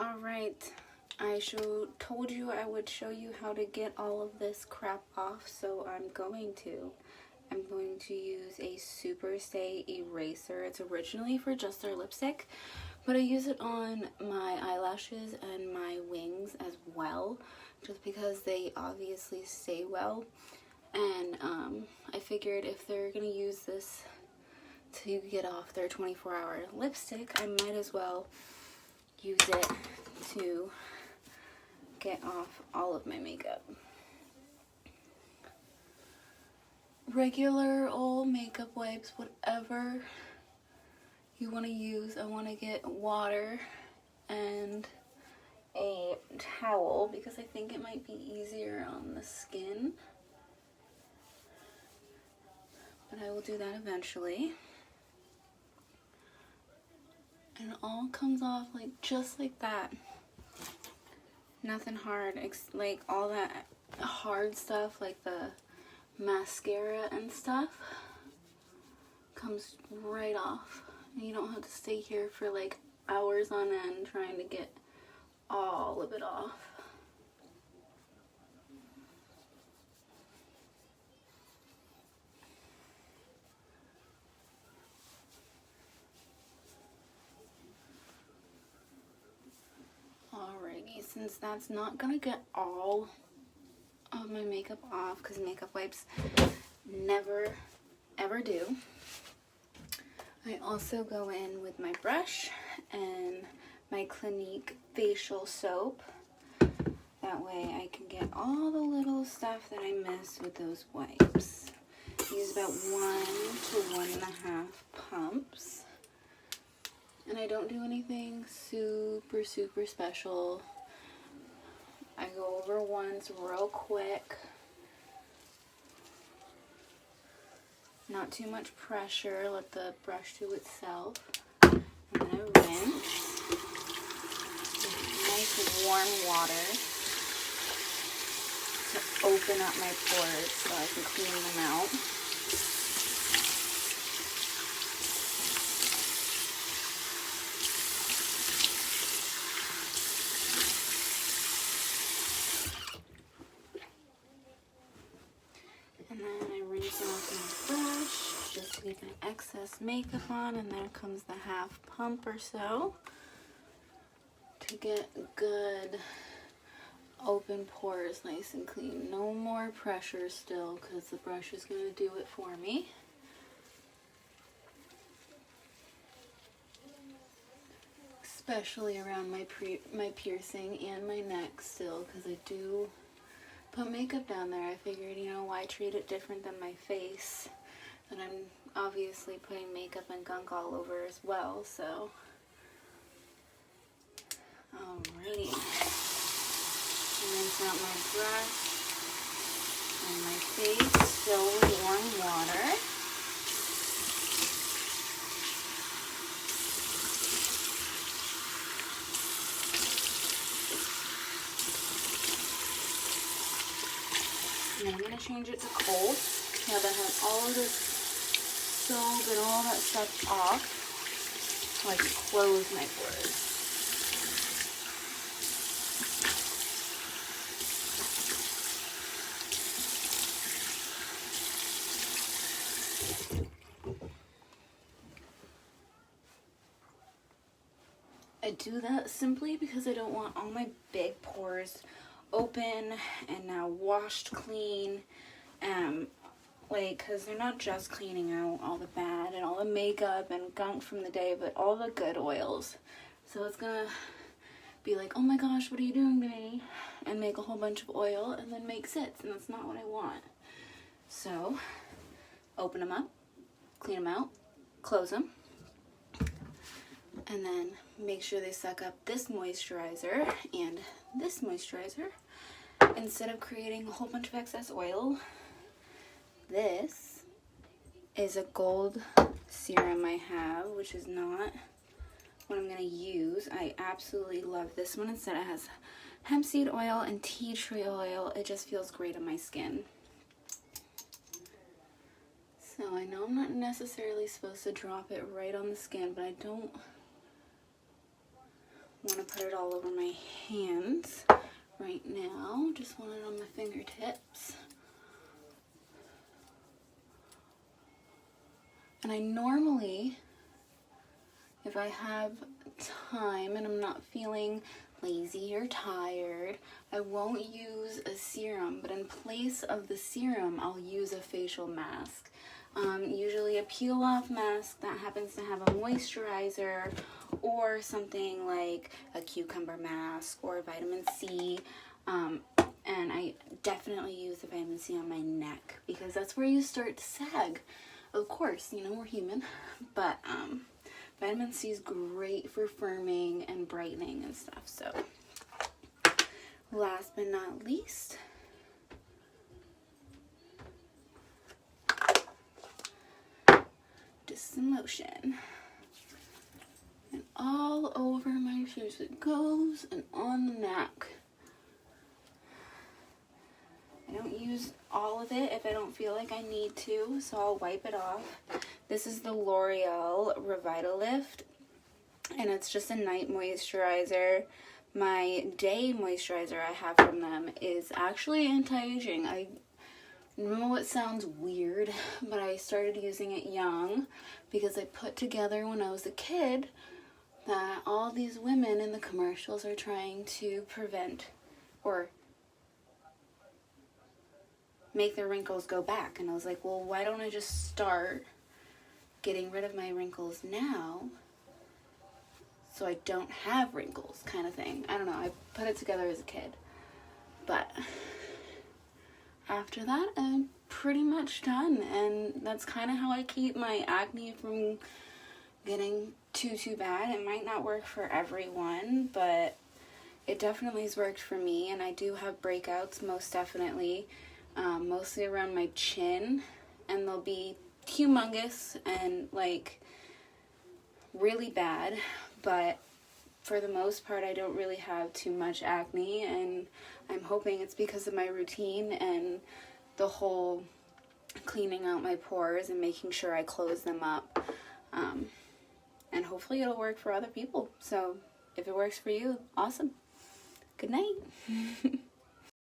Alright, told you I would show you how to get all of this crap off, so I'm going to. I'm going to use a Super Stay eraser. It's originally for just our lipstick, but I use it on my eyelashes and my wings as well, just because they obviously stay well. And I figured if they're going to use this to get off their 24-hour lipstick, I might as well use it to get off all of my makeup. Regular old makeup wipes, whatever you want to use. I want to get water and a towel because I think it might be easier on the skin. But I will do that eventually. And it all comes off like just like that. Nothing hard, like all that hard stuff like the mascara and stuff comes right off. And you don't have to stay here for like hours on end trying to get all of it off. Alrighty, since that's not gonna get all of my makeup off because makeup wipes never ever do, I also go in with my brush and my Clinique facial soap. That way I can get all the little stuff that I missed with those wipes. Use about 1 to 1.5 pumps. And I don't do anything super special. I go over once real quick. Not too much pressure, let the brush do itself. And then I rinse with nice warm water to open up my pores so I can clean them out. And then I rinse off my brush just to get my excess makeup on, and there comes the half pump or so to get good open pores, nice and clean. No more pressure still because the brush is going to do it for me. Especially around my piercing and my neck still, because I do put makeup down there. I figured, you know, why treat it different than my face? And I'm obviously putting makeup and gunk all over as well, so. Alrighty. Rinse out my brush and my face, still with warm water. And I'm going to change it to cold. Now that I have all of this soap and all that stuff off, so I can close my pores. I do that simply because I don't want all my big pores open and now washed clean, because they're not just cleaning out all the bad and all the makeup and gunk from the day, but all the good oils. So it's gonna be like, oh my gosh, what are you doing to me? And make a whole bunch of oil and then make zits, and that's not what I want. So open them up, clean them out, close them, and then make sure they suck up this moisturizer and this moisturizer instead of creating a whole bunch of excess oil. This is a gold serum I have, which is not what I'm going to use. I absolutely love this one. Instead, it has hemp seed oil and tea tree oil. It just feels great on my skin. So I know I'm not necessarily supposed to drop it right on the skin, but I don't want to put it all over my hands right now. Just want it on my fingertips. And I normally, if I have time and I'm not feeling lazy or tired, I won't use a serum, but in place of the serum, I'll use a facial mask. Usually a peel-off mask that happens to have a moisturizer, or something like a cucumber mask or vitamin C. And I definitely use the vitamin C on my neck because that's where you start to sag. Of course, you know, we're human, but vitamin C is great for firming and brightening and stuff. So last but not least, just some lotion. And all over my face it goes, and on the neck. I don't use all of it if I don't feel like I need to, so I'll wipe it off. This is the L'Oreal Revitalift, and it's just a night moisturizer. My day moisturizer I have from them is actually anti-aging. I know it sounds weird, but I started using it young because I put together when I was a kid that all these women in the commercials are trying to prevent or make their wrinkles go back. And I was like, well, why don't I just start getting rid of my wrinkles now so I don't have wrinkles, kind of thing. I don't know. I put it together as a kid. But after that, I'm pretty much done. And that's kind of how I keep my acne from getting too bad. It might not work for everyone, but it definitely has worked for me. And I do have breakouts, most definitely, mostly around my chin, and they'll be humongous and like really bad, but for the most part I don't really have too much acne, and I'm hoping it's because of my routine and the whole cleaning out my pores and making sure I close them up. And hopefully it'll work for other people. So if it works for you, awesome. Good night.